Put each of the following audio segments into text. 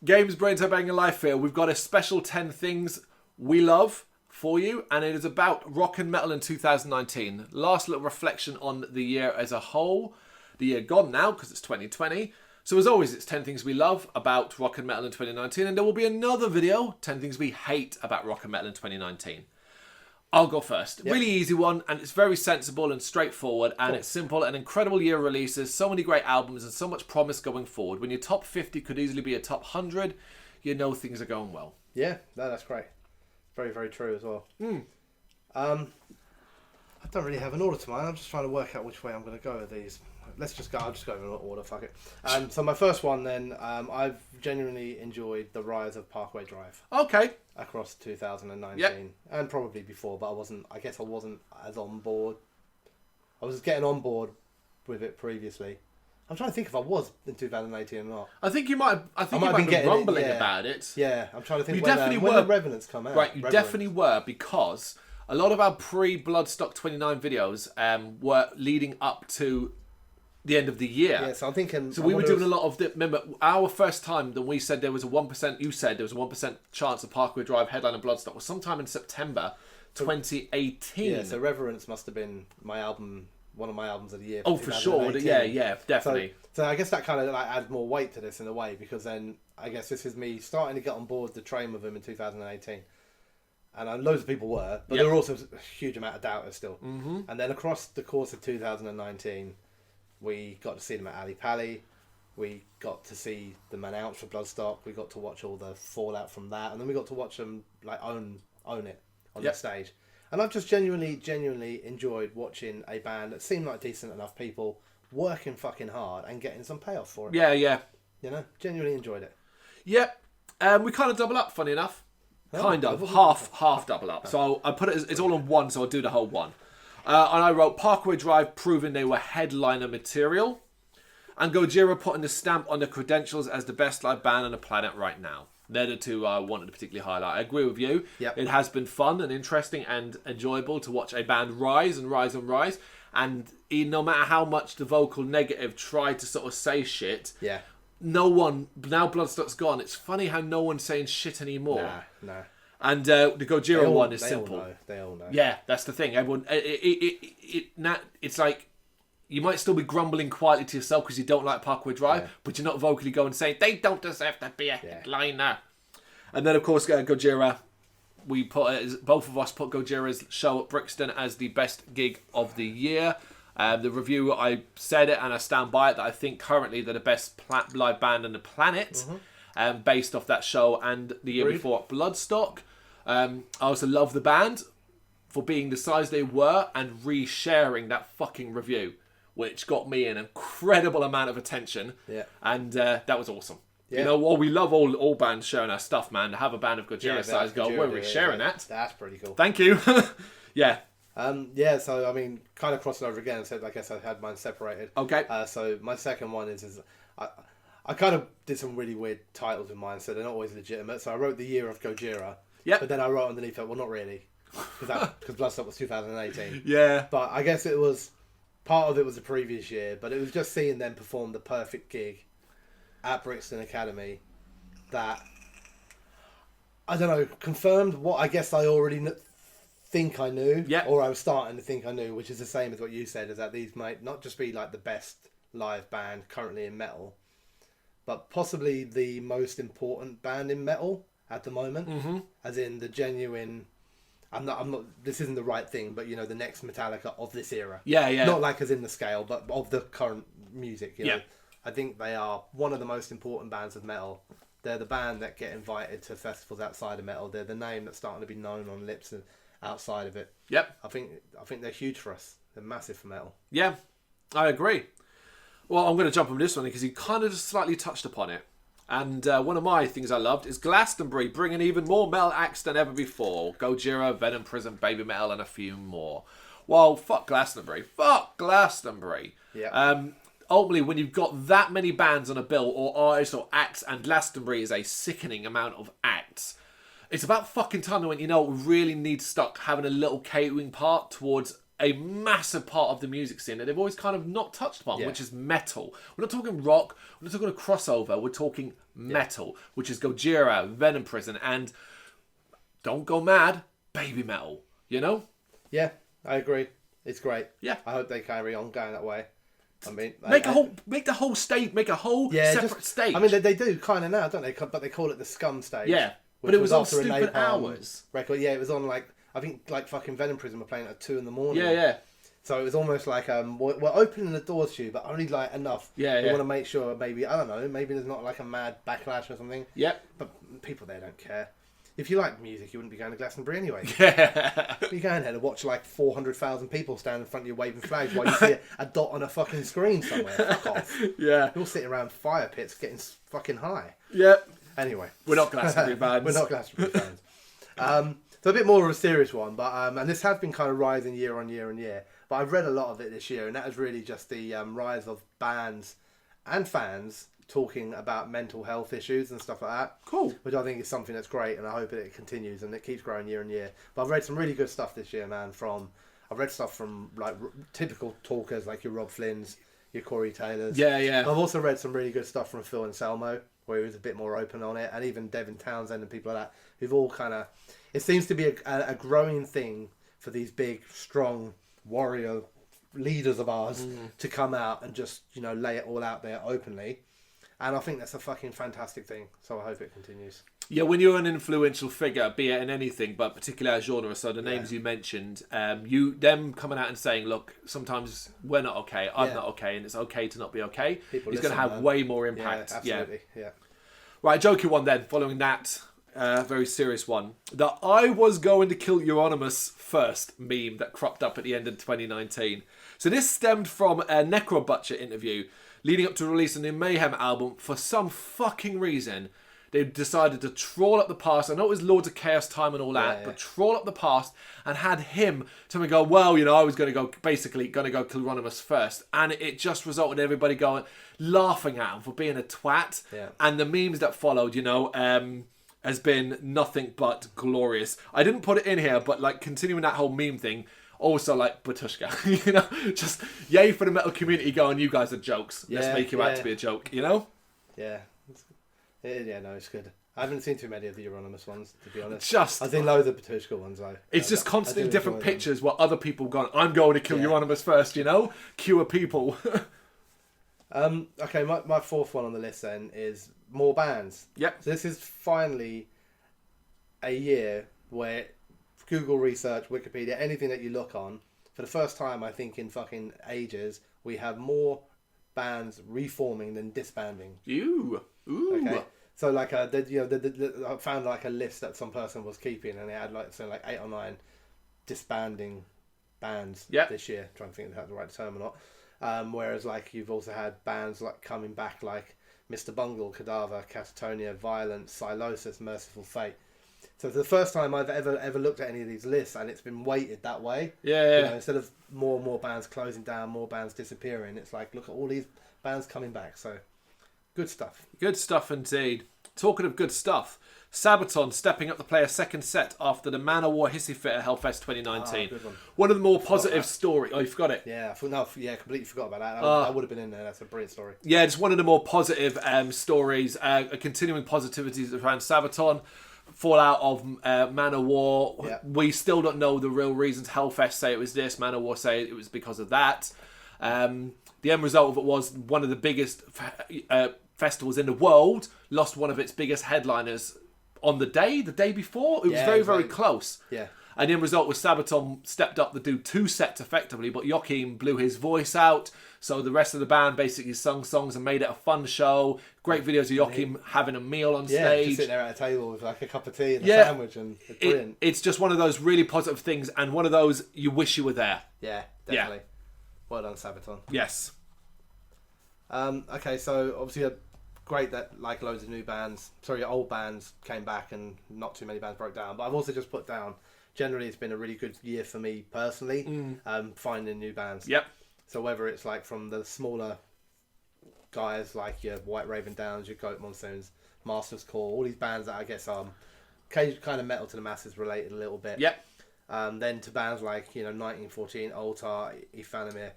Games, Brains, Head-Banging Life here. We've got a special 10 things we love for you, and it is about rock and metal in 2019. Last little reflection on the year as a whole. The year gone now, because it's 2020. So as always, it's 10 things we love about rock and metal in 2019, and there will be another video, 10 things we hate about rock and metal in 2019. I'll go first. Yep. Really easy one, and it's very sensible and straightforward, and It's simple. An incredible year of releases, so many great albums, and so much promise going forward. When your top 50 could easily be a top 100, you know things are going well. Yeah, no, that's great. Very, very true as well. I don't really have an order to mine. I'm just trying to work out which way I'm going to go with these. I'll just go in order, fuck it. So my first one then, I've genuinely enjoyed the rise of Parkway Drive. Okay. Across 2019. Yep. And probably before, but I guess I wasn't as on board. I was getting on board with it previously. I'm trying to think if I was in 2018 or not. I think you might have been rumbling about it. Yeah, I'm trying to think you when definitely the were. Revenants come out. Right, you definitely were, because a lot of our pre-Bloodstock 29 videos were leading up to the end of the year. Yeah, so I'm thinking... So we were doing a lot of... Remember, our first time that we said there was a 1%... You said there was a 1% chance of Parkway Drive headline and Bloodstock was sometime in September 2018. Yeah, so Reverence must have been my album... One of my albums of the year. Oh, for sure. Yeah, definitely. So I guess that kind of adds more weight to this in a way, because then I guess this is me starting to get on board the train with him in 2018. And loads of people were, but there were also a huge amount of doubters still. Mm-hmm. And then across the course of 2019, we got to see them at Ali Pali. We got to see them announce for Bloodstock. We got to watch all the fallout from that. And then we got to watch them own it on the stage. And I've just genuinely enjoyed watching a band that seemed like decent enough people working fucking hard and getting some payoff for it. Yeah. You know, genuinely enjoyed it. Yep. We kind of double up, funny enough. Kind of. Half double up. So I put it, it's all on one, so I'll do the whole one. And I wrote Parkway Drive proving they were headliner material. And Gojira putting the stamp on the credentials as the best live band on the planet right now. They're the two I wanted to particularly highlight. I agree with you. Yep. It has been fun and interesting and enjoyable to watch a band rise and rise and rise. And no matter how much the vocal negative tried to sort of say shit, no one, now Bloodstock's gone, it's funny how no one's saying shit anymore. Nah. And the Gojira one is simple. They all know. Yeah, that's the thing. Everyone, it's like, you might still be grumbling quietly to yourself because you don't like Parkway Drive, but you're not vocally going saying, they don't deserve to be a headliner. And then, of course, Gojira, both of us put Gojira's show at Brixton as the best gig of the year. The review, I said it and I stand by it, that I think currently they're the best live band on the planet, based off that show and the year before at Bloodstock. I also love the band for being the size they were and re-sharing that fucking review, which got me an incredible amount of attention. Yeah. And that was awesome. Yeah. You know, we love all bands sharing our stuff, man. To have a band of Gojira size go, we're sharing that. That's pretty cool. Thank you. Yeah. So, I mean, kind of crossing over again, so I guess I had mine separated. Okay. So, my second one is I kind of did some really weird titles in mine, so they're not always legitimate. So, I wrote the year of Gojira. Yep. But then I wrote underneath it, well, not really. Because Bloodstock was 2018. Yeah. But I guess it was... Part of it was the previous year, but it was just seeing them perform the perfect gig at Brixton Academy that, I don't know, confirmed what I guess I already think I knew, or I was starting to think I knew, which is the same as what you said, is that these might not just be like the best live band currently in metal, but possibly the most important band in metal at the moment, as in the genuine... I'm not. This isn't the right thing, but you know, the next Metallica of this era. Yeah. Not like as in the scale, but of the current music. You know? I think they are one of the most important bands of metal. They're the band that get invited to festivals outside of metal. They're the name that's starting to be known on lips and outside of it. Yep. I think they're huge for us. They're massive for metal. Yeah, I agree. Well, I'm going to jump on this one because you kind of just slightly touched upon it. And one of my things I loved is Glastonbury, bringing even more metal acts than ever before. Gojira, Venom Prison, Baby Metal, and a few more. Well, fuck Glastonbury. Yeah. Ultimately, when you've got that many bands on a bill, or artists, or acts, and Glastonbury is a sickening amount of acts, it's about fucking time when, we really need to start having a little catering part towards a massive part of the music scene that they've always kind of not touched upon, Yeah. which is metal. We're not talking rock, we're not talking a crossover, we're talking metal, which is Gojira, Venom Prison, and don't go mad, baby metal, you know? Yeah, I agree. It's great. Yeah. I hope they carry on going that way. I mean, Make the whole state, make a whole separate stage. I mean, they do kind of now, don't they? But they call it the Scum stage. Yeah, but which it was on after a stupid Napalm hours. record. Yeah, it was on I think fucking Venom Prison were playing at 2 a.m. Yeah. So it was almost like we're opening the doors to you, but only like enough. Yeah. We want to make sure maybe I don't know, maybe there's not like a mad backlash or something. Yep. But people there don't care. If you like music, you wouldn't be going to Glastonbury anyway. Yeah. You're going there to watch like 400,000 people stand in front of you waving flags while you see a dot on a fucking screen somewhere. Fuck off. Yeah. You're sitting around fire pits getting fucking high. Yep. Anyway. We're not Glastonbury fans. We're not Glastonbury fans. So a bit more of a serious one, but and this has been kind of rising year on year on year. But I've read a lot of it this year, and that is really just the rise of bands and fans talking about mental health issues and stuff like that. Cool. Which I think is something that's great, and I hope it continues and it keeps growing year on year. But I've read some really good stuff this year, man. I've read stuff from like typical talkers like your Rob Flynn's, your Corey Taylors. Yeah. I've also read some really good stuff from Phil Anselmo, where he was a bit more open on it, and even Devin Townsend and people like that, who've all kind of... It seems to be a growing thing for these big, strong warrior leaders of ours to come out and just, lay it all out there openly. And I think that's a fucking fantastic thing. So I hope it continues. Yeah, when you're an influential figure, be it in anything, but particularly our genre, so the names you mentioned, them coming out and saying, look, sometimes we're not okay, I'm not okay, and it's okay to not be okay, it's going to have way more impact. Yeah, absolutely, yeah. Right, joking one then, following that very serious one. The I was going to kill Euronymous first meme that cropped up at the end of 2019. So this stemmed from a Necro Butcher interview leading up to the release of the Mayhem album. For some fucking reason, they decided to troll up the past. I know it was Lords of Chaos time and all that, but troll up the past and had him to go, well, I was going to go kill Euronymous first. And it just resulted in everybody laughing at him for being a twat. Yeah. And the memes that followed, has been nothing but glorious. I didn't put it in here, but continuing that whole meme thing, also Batushka, just yay for the metal community going, you guys are jokes. Let's make you out to be a joke, Yeah. Yeah, it's good. I haven't seen too many of the Euronymous ones, to be honest. I've seen loads of Batushka ones, though. It's just constantly different pictures where other people going, I'm going to kill Euronymous first, Cure people. Okay, my fourth one on the list then is more bands. Yep. So this is finally a year where Google research, Wikipedia, anything that you look on, for the first time I think in fucking ages, we have more bands reforming than disbanding. Ooh. Okay. So I found a list that some person was keeping, and they had 8 or 9 disbanding bands this year. Trying to think if that's the right term or not. Whereas you've also had bands coming back like Mr. Bungle, Cadaver, Catatonia, Violence, Silosis, Merciful Fate. So it's the first time I've ever looked at any of these lists, and it's been weighted that way. Yeah. Instead of more and more bands closing down, more bands disappearing, it's look at all these bands coming back. So good stuff. Good stuff indeed. Talking of good stuff, Sabaton stepping up to play a second set after the Man of War Hissy Fit at Hellfest 2019. Good one. One of the more positive stories. Oh, you forgot it? Yeah, completely forgot about that. That would have been in there. That's a brilliant story. Yeah, just one of the more positive stories. Continuing positivities around Sabaton. Fallout of Man of War. Yeah. We still don't know the real reasons. Hellfest say it was this. Man of War say it was because of that. The end result of it was one of the biggest festivals in the world lost one of its biggest headliners on the day before. It was very close. Yeah. And the end result was Sabaton stepped up to do 2 sets effectively, but Joachim blew his voice out. So the rest of the band basically sung songs and made it a fun show. Great videos of Joachim having a meal on stage. Yeah, just sitting there at a table with a cup of tea and a sandwich, and it's brilliant. It's just one of those really positive things, and one of those you wish you were there. Yeah, definitely. Well done, Sabaton. Yes. Okay, so obviously great that loads of old bands came back and not too many bands broke down. But I've also just put down, generally it's been a really good year for me personally, finding new bands. Yep. So whether it's from the smaller guys like your White Raven Downs, your Goat Monsoons, Master's Call, all these bands that I guess are kind of metal to the masses related a little bit. Yep. Then to bands like 1914, Altar, Ifanimir,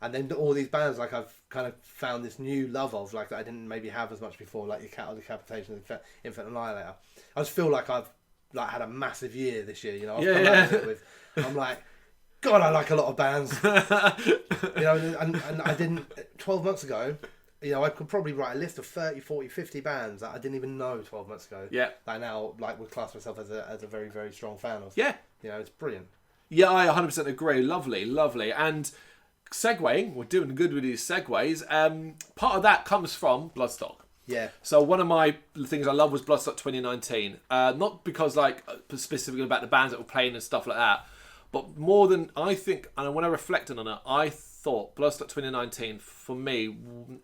and then all these bands like I've kind of found this new love of, like that I didn't maybe have as much before, like your Cattle Decapitation, Infant Annihilator. I just feel like I've like had a massive year this year. I've come out of it with. I'm like, God, I like a lot of bands. And I didn't 12 months ago. I could probably write a list of 30, 40, 50 bands that I didn't even know 12 months ago. Yeah. That I now would class myself as a very, very strong fan of. Yeah. It's brilliant. Yeah, I 100% agree. Lovely, lovely. And segueing, we're doing good with these segues. Part of that comes from Bloodstock. Yeah. So one of my things I love was Bloodstock 2019. Not because specifically about the bands that were playing and stuff like that, but more than I think, and when I reflected on it, I thought Bloodstock 2019 for me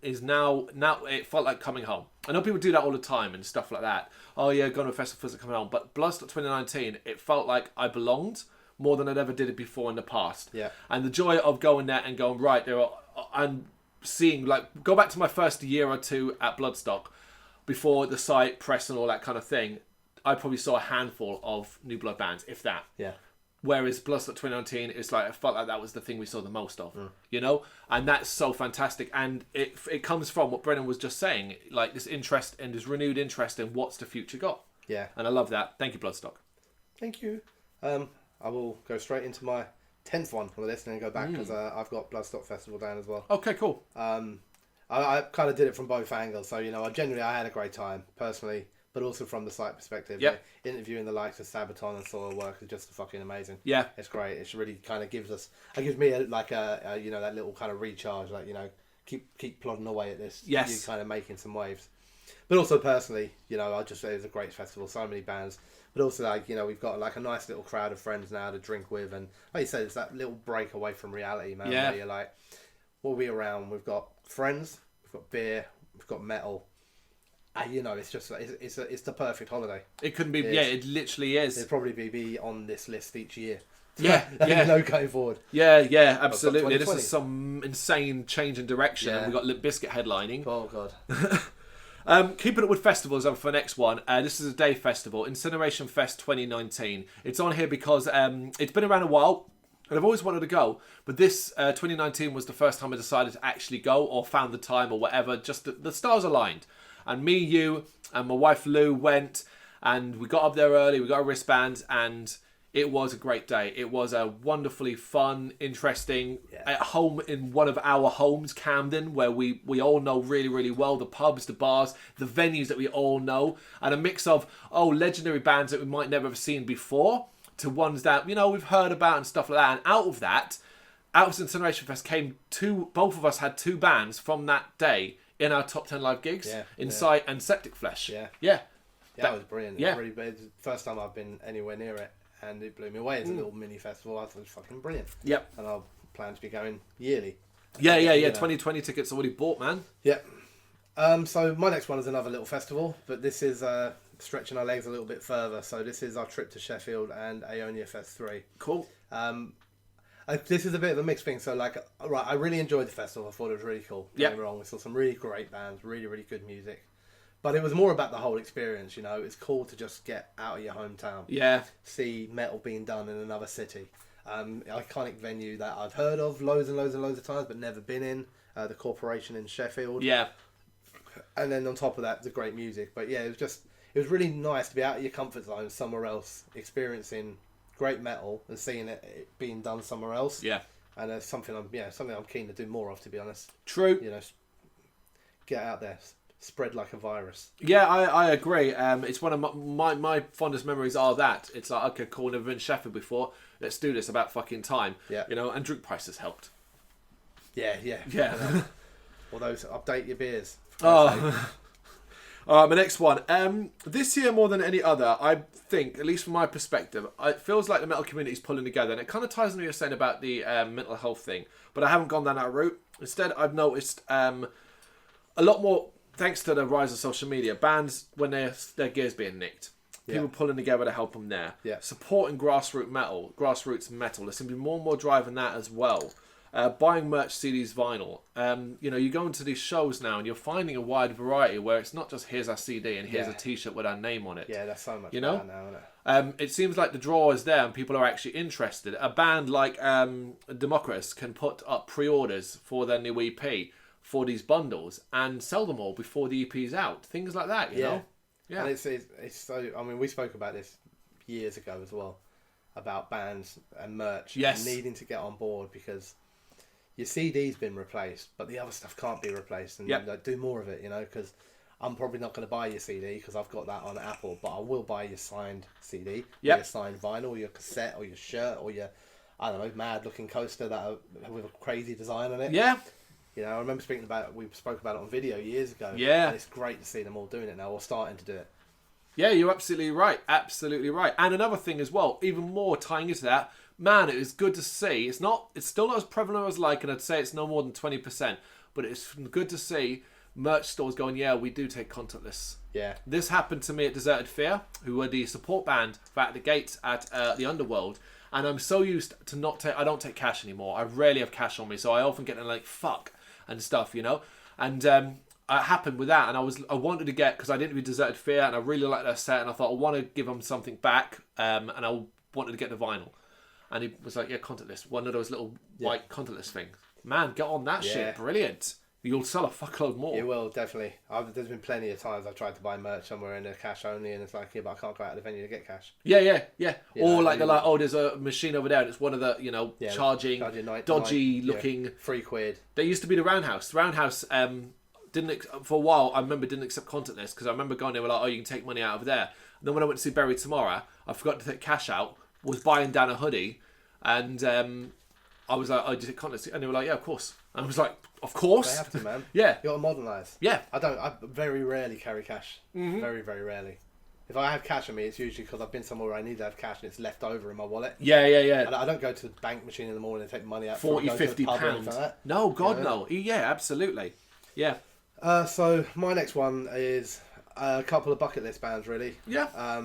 is now it felt like coming home. I know people do that all the time and stuff like that. Oh yeah, going to a festival feels like coming home. But Bloodstock 2019, it felt like I belonged more than I'd ever did it before in the past. Yeah. And the joy of going there and going, right, and seeing, like, go back to my first year or two at Bloodstock, before the site, press and all that kind of thing, I probably saw a handful of New Blood bands, if that. Yeah. Whereas Bloodstock 2019, it's like, I felt like that was the thing we saw the most of, And that's so fantastic. And it comes from what Brennan was just saying, like this interest and this renewed interest in what's the future got. Yeah. And I love that. Thank you, Bloodstock. Thank you. I will go straight into my 10th one on the list and then go back because I've got Bloodstock Festival down as well. Okay, cool. I kind of did it from both angles. So, I had a great time personally, but also from the site perspective. Yep. Interviewing the likes of Sabaton and Soil Work is just fucking amazing. Yeah. It's great. It really kind of gives me a that little kind of recharge, like, keep plodding away at this. Yes. You're kind of making some waves. But also personally, I just say it was a great festival, so many bands. But also, we've got like a nice little crowd of friends now to drink with, and like you said, it's that little break away from reality, man. Yeah. Where you're like, what are we around? We've got friends, we've got beer, we've got metal. It's just it's the perfect holiday. It couldn't be. Yeah, it literally is. It'd probably be on this list each year. Yeah, Going forward. Yeah, absolutely. This is some insane change in direction. Yeah. We've got Limp Bizkit headlining. Oh God. Keeping it with festivals for the next one. This is a day festival, Incineration Fest 2019. It's on here because it's been around a while and I've always wanted to go, but this 2019 was the first time I decided to actually go, or found the time or whatever. Just the stars aligned, and me, you, and my wife Lou went, and we got up there early. We got our wristbands, and it was a great day. It was a wonderfully fun, interesting, at home in one of our homes, Camden, where we all know really, really well, the pubs, the bars, the venues that we all know, and a mix of, legendary bands that we might never have seen before, to ones that, we've heard about and stuff like that. And out of Incineration Fest came both of us had two bands from that day in our top 10 live gigs, Insight and Septic Flesh. Yeah, that was brilliant. Yeah. It was the first time I've been anywhere near it. And it blew me away. It's a little mini festival. I thought it was fucking brilliant. Yep. And I'll plan to be going yearly. Yeah. 2020 tickets already bought, man. Yeah. So my next one is another little festival, but this is stretching our legs a little bit further. So this is our trip to Sheffield and Aonia Fest 3. Cool. This is a bit of a mixed thing. So I really enjoyed the festival. I thought it was really cool. Don't get me wrong. We saw some really great bands, really, really good music. But it was more about the whole experience, It's cool to just get out of your hometown. Yeah. See metal being done in another city. Iconic venue that I've heard of loads and loads and loads of times, but never been in. The Corporation in Sheffield. Yeah. And then on top of that, the great music. But yeah, it was really nice to be out of your comfort zone somewhere else, experiencing great metal and seeing it being done somewhere else. Yeah. And it's something I'm keen to do more of, to be honest. True. Get out there. Spread like a virus. Yeah, I agree. It's one of my fondest memories are that. It's like, okay, cool, never been in Sheffield before. Let's do this about fucking time. Yeah. And drink prices helped. Yeah. All those update your beers. Oh. Alright, my next one. This year more than any other, I think, at least from my perspective, it feels like the metal community is pulling together, and it kind of ties into what you're saying about the mental health thing, but I haven't gone down that route. Instead, I've noticed a lot more, thanks to the rise of social media, bands, when their gear's being nicked, people pulling together to help them there. Yeah. Supporting grassroots metal. There seems to be more and more drive in that as well. buying merch, CDs, vinyl. You know, you go into these shows now and you're finding a wide variety where it's not just here's our CD and here's a T-shirt with our name on it. Yeah, that's so much you know? better now, isn't it? It seems like the draw is there and people are actually interested. A band like Democritus can put up pre-orders for their new EP for these bundles and sell them all before the EP's out. Things like that, you know? Yeah. And it's so... I mean, we spoke about this years ago as well, about bands and merch needing to get on board because your CD's been replaced, but the other stuff can't be replaced, and like, do more of it, you know, because I'm probably not going to buy your CD because I've got that on Apple, but I will buy your signed CD, your signed vinyl, your cassette, or your shirt, or your, I don't know, mad looking coaster with a crazy design on it. Yeah. You know, I remember we spoke about it on video years ago. Yeah. And it's great to see them all doing it now, or starting to do it. Yeah, you're absolutely right. Absolutely right. And another thing as well, even more tying into that, man, it is good to see. It's still not as prevalent as like, and I'd say it's no more than 20%, but it's good to see merch stores going, yeah, we do take contactless. Yeah. This happened to me at Deserted Fear, who were the support band for At the Gates at the Underworld. And I'm so used to I don't take cash anymore. I rarely have cash on me, so I often get like, fuck, and stuff, you know? And it happened with that, and I wanted to get, because I didn't do Deserted Fear, and I really liked their set, and I thought I want to give them something back, and I wanted to get the vinyl. And he was like, yeah, contactless. One of those little white contactless things. Man, get on that shit. Brilliant. You'll sell a fuckload more. You will, definitely. There's been plenty of times I've tried to buy merch somewhere and they're cash only, and it's like, yeah, but I can't go out of the venue to get cash. Yeah. Or like they're like, oh, there's a machine over there, and it's one of the, charging dodgy looking... £3. There used to be the Roundhouse. The Roundhouse for a while, I remember, didn't accept contactless, because I remember going there, like, oh, you can take money out of there. And then when I went to see Bury Tomorrow, I forgot to take cash out, was buying down a hoodie, and I was like, oh, did it contactless? And they were like, yeah, of course. And I was like, of course. They have to, man. Yeah. You got to modernise. Yeah. I very rarely carry cash. Mm-hmm. Very, very rarely. If I have cash on me, it's usually because I've been somewhere where I need to have cash and it's left over in my wallet. Yeah. I don't go to the bank machine in the morning and take money out. 40, 50 pounds. Like no, God, no. Yeah, absolutely. Yeah. So my next one is a couple of bucket list bands, really. Yeah.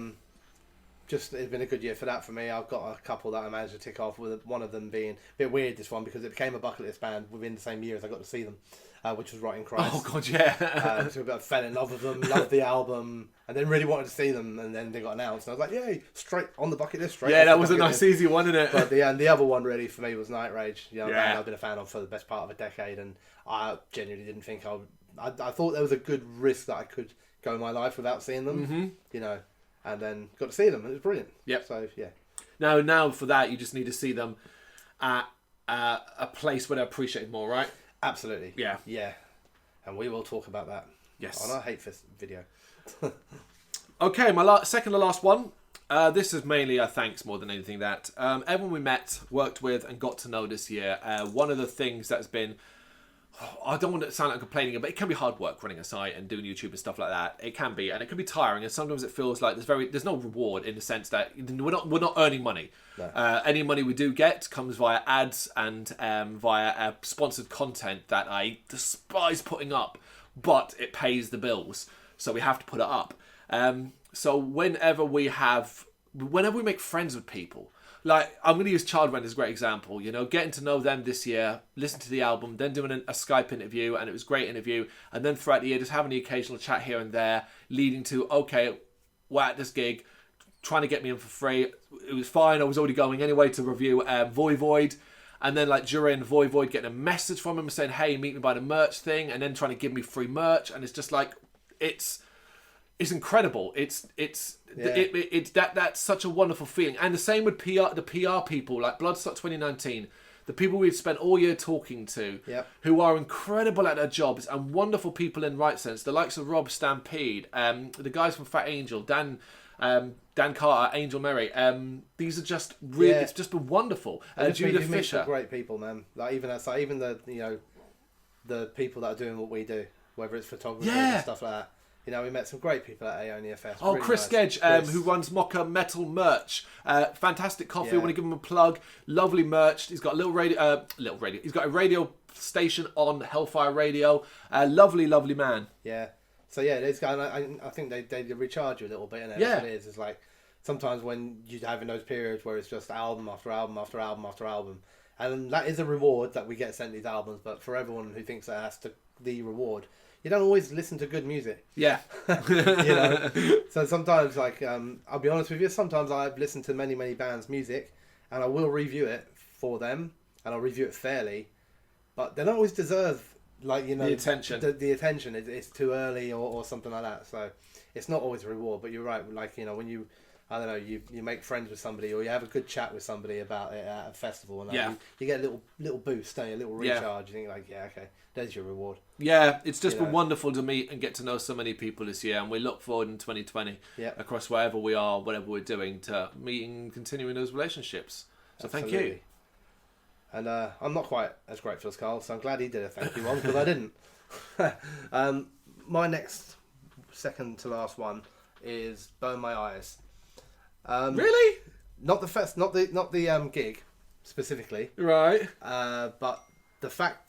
Just it's been a good year for that for me. I've got a couple that I managed to tick off, with one of them being a bit weird, this one, because it became a bucket list band within the same year as I got to see them, which was Rotting Christ. Oh God, yeah. So I fell in love with them, loved the album, and then really wanted to see them, and then they got announced, and I was like, yay, straight on the bucket list. Yeah, that was a nice easy one, isn't it? But the other one really for me was Night Rage. You know, band I've been a fan of for the best part of a decade, and I genuinely didn't think I thought there was a good risk that I could go my life without seeing them, you know. And then got to see them, and it was brilliant. Yep. So, yeah. Now for that, you just need to see them at a place where they're appreciated more, right? Absolutely. Yeah. Yeah. And we will talk about that. Yes. On our Hate Fest video. Okay, my second to last one. This is mainly a thanks more than anything that everyone we met, worked with, and got to know this year. One of the things that's been... I don't want to sound like complaining, but it can be hard work running a site and doing YouTube and stuff like that. It can be, and it can be tiring, and sometimes it feels like there's no reward in the sense that we're not earning money. No. Any money we do get comes via ads and via sponsored content that I despise putting up, but it pays the bills, so we have to put it up. So whenever we make friends with people. Like, I'm going to use Children as a great example, getting to know them this year, listen to the album, then doing a Skype interview, and it was a great interview, and then throughout the year just having the occasional chat here and there, leading to, okay, we're at this gig, trying to get me in for free. It was fine, I was already going anyway to review Voivod, and then like during Voivod getting a message from him saying, hey, meet me by the merch thing, and then trying to give me free merch, and it's just like, it's incredible. That's such a wonderful feeling. And the same with the PR people, like Bloodstock 2019, the people we've spent all year talking to, who are incredible at their jobs and wonderful people in right sense. The likes of Rob Stampede, the guys from Fat Angel, Dan Carter, Angel Merry. These are just really, it's just been wonderful. Judah Fisher, great people, man. Like even the people that are doing what we do, whether it's photography and stuff like that. We met some great people at Aonia Fest. Oh, really Chris nice. Gedge, who runs Mocha Metal Merch. Fantastic coffee. I want to give him a plug. Lovely merch. He's got a little radio. He's got a radio station on Hellfire Radio. Lovely, lovely man. Yeah. So yeah, this guy. I think they recharge you a little bit. And that's what it is. It's like sometimes when you're having those periods where it's just album after album after album after album, And that is a reward that we get sent these albums, but for everyone who thinks that's the reward, you don't always listen to good music. Yeah. So sometimes, like, I'll be honest with you, sometimes I've listened to many, many bands' music, and I will review it for them, and I'll review it fairly, but they don't always deserve, like, the attention. The attention. It's too early or something like that. So it's not always a reward, but you're right. Like, when you, I don't know, you make friends with somebody, or you have a good chat with somebody about it at a festival, and you get a little boost, don't you? A little recharge. You think, like, yeah, okay, there's your reward. Yeah, it's just been wonderful to meet and get to know so many people this year, and we look forward in 2020 across wherever we are, whatever we're doing, to meeting and continuing those relationships. So Absolutely. Thank you. And I'm not quite as grateful as Carl, so I'm glad he did a thank you one, because I didn't. My next, second to last one is Burn My Eyes. Really? Not the gig specifically. Right. But the fact.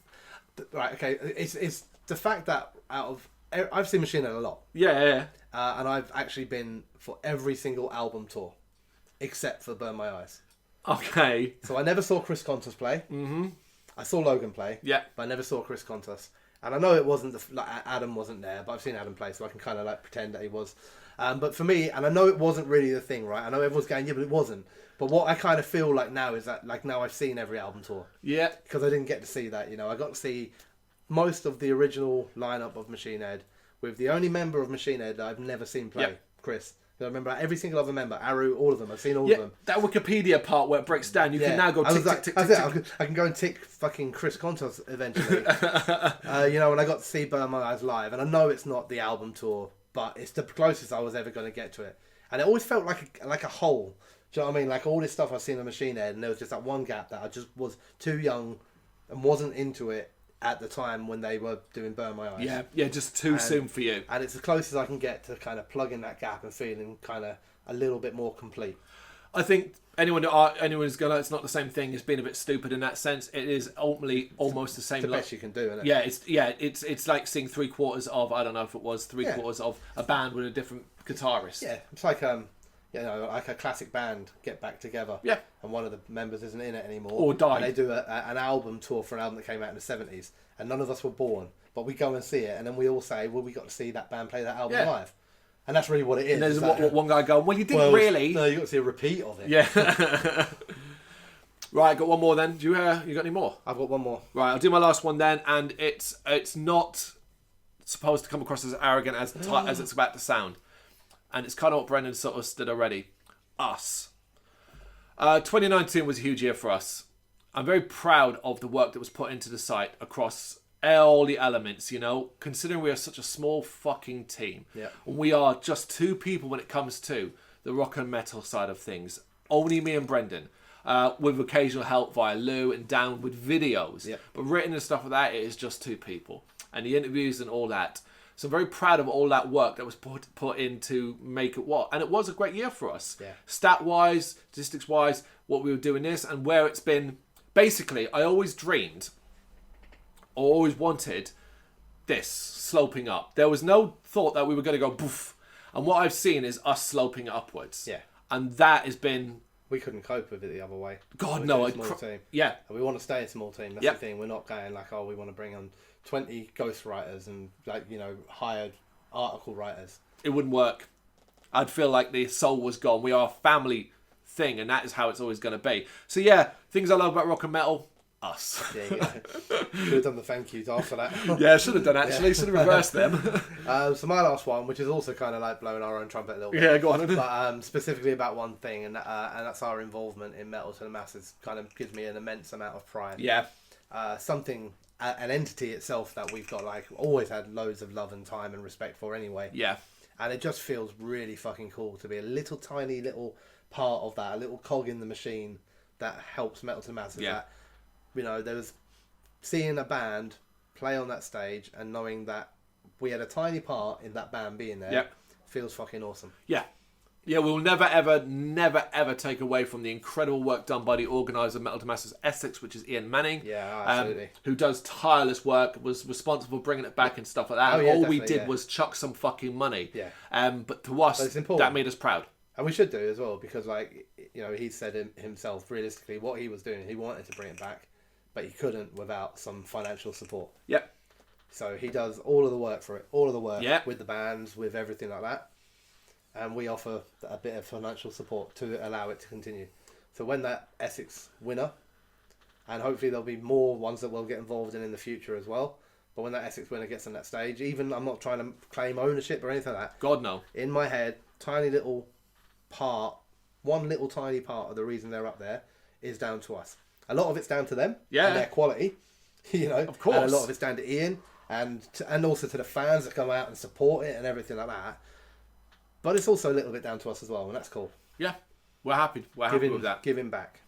Right. Okay. It's the fact that I've seen Machine Head a lot. Yeah. And I've actually been for every single album tour, except for Burn My Eyes. Okay. So I never saw Chris Contos play. Mm-hmm. I saw Logan play. Yeah. But I never saw Chris Contos. And I know it wasn't Adam wasn't there, but I've seen Adam play, so I can kind of like pretend that he was. But for me, and I know it wasn't really the thing, right? I know everyone's going, yeah, but it wasn't. But what I kind of feel like now is that, like, now I've seen every album tour. Yeah. Because I didn't get to see that, I got to see most of the original lineup of Machine Head, with the only member of Machine Head that I've never seen play, Chris. I remember every single other member, Aru, all of them. I've seen all of them. That Wikipedia part where it breaks down, you can now go tick. I can go and tick fucking Chris Contos eventually. When I got to see Burn My Eyes live, and I know it's not the album tour, but it's the closest I was ever going to get to it. And it always felt like a hole. Do you know what I mean? Like all this stuff I've seen on Machine Head, and there was just that one gap that I just was too young and wasn't into it at the time when they were doing Burn My Eyes. Yeah, just too soon for you. And it's as close as I can get to kind of plugging that gap and feeling kind of a little bit more complete. I think anyone who's gonna, it's not the same thing as being a bit stupid in that sense. It is ultimately almost the same. It's the best you can do, isn't it? It's like seeing 3/4 of, I don't know if it was 3/4 of a band with a different guitarist. Yeah, it's like like a classic band get back together. Yeah. And one of the members isn't in it anymore. Or die. And they do an album tour for an album that came out in the 70s. And none of us were born. But we go and see it. And then we all say, well, we got to see that band play that album live. And that's really what it is. And there's what one guy going, well, you didn't really. No, you got to see a repeat of it. Yeah. Right, got one more then. Do you got any more? I've got one more. Right, I'll do my last one then. And it's not supposed to come across as arrogant as it's about to sound. And it's kind of what Brendan sort of did already. Us. 2019 was a huge year for us. I'm very proud of the work that was put into the site across all the elements, considering we are such a small fucking team. Yeah. We are just two people when it comes to the rock and metal side of things. Only me and Brendan. With occasional help via Lou and Dan with videos. Yeah. But written and stuff like that, it is just two people. And the interviews and all that. So I'm very proud of all that work that was put in to make it what. And it was a great year for us. Yeah. Stat-wise, statistics-wise, what we were doing this and where it's been. Basically, I always dreamed or always wanted this sloping up. There was no thought that we were going to go poof. And what I've seen is us sloping upwards. Yeah. And that has been... We couldn't cope with it the other way. God, no. Small team. Yeah. And we want to stay a small team. That's the thing. We're not going like, we want to bring on 20 ghostwriters and hired article writers. It wouldn't work. I'd feel like the soul was gone. We are a family thing, and that is how it's always going to be. So yeah, things I love about rock and metal, us. Yeah, should have done the thank yous after that. Yeah, should have done actually. Yeah. Should have reversed them. So my last one, which is also kind of like blowing our own trumpet a little bit. Yeah, go on. But specifically about one thing, and that's our involvement in Metal to the Masses. Kind of gives me an immense amount of pride. Yeah. An entity itself that we've got always had loads of love and time and respect for anyway. Yeah. And it just feels really fucking cool to be a little tiny little part of that, a little cog in the machine that helps Metal to the Masses. Yeah. That, there was seeing a band play on that stage and knowing that we had a tiny part in that band being there feels fucking awesome. Yeah. Yeah, we'll never, ever take away from the incredible work done by the organiser of Metal to Masses Essex, which is Ian Manning. Yeah, absolutely. Who does tireless work, was responsible for bringing it back and stuff like that. All we did was chuck some fucking money. Yeah. But to us, that made us proud. And we should do as well, because like, you know, he said himself, realistically, what he was doing, he wanted to bring it back, but he couldn't without some financial support. Yep. So he does all of the work for it, all of the work Yep. with the bands, with everything like that. And we offer a bit of financial support to allow it to continue. So when that Essex winner, and hopefully there'll be more ones that we'll get involved in the future as well. But when that Essex winner gets on that stage, even I'm not trying to claim ownership or anything like that. God, no. In my head, tiny little part, one little tiny part of the reason they're up there is down to us. A lot of it's down to them and their quality, you know. Of course. And a lot of it's down to Ian and also to the fans that come out and support it and everything like that. But it's also a little bit down to us as well, and that's cool. Yeah, we're happy. We're happy with that. Giving back.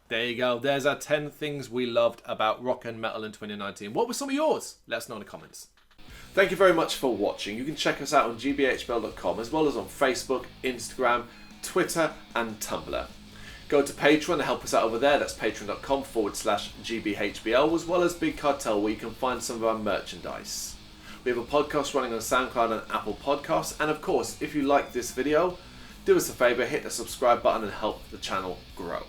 There you go. There's our 10 things we loved about rock and metal in 2019. What were some of yours? Let us know in the comments. Thank you very much for watching. You can check us out on gbhbl.com as well as on Facebook, Instagram, Twitter and Tumblr. Go to Patreon to help us out over there. That's patreon.com/GBHBL, as well as Big Cartel, where you can find some of our merchandise. We have a podcast running on SoundCloud and Apple Podcasts. And of course, if you like this video, do us a favour, hit the subscribe button and help the channel grow.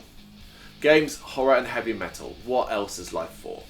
Games, horror and heavy metal. What else is life for?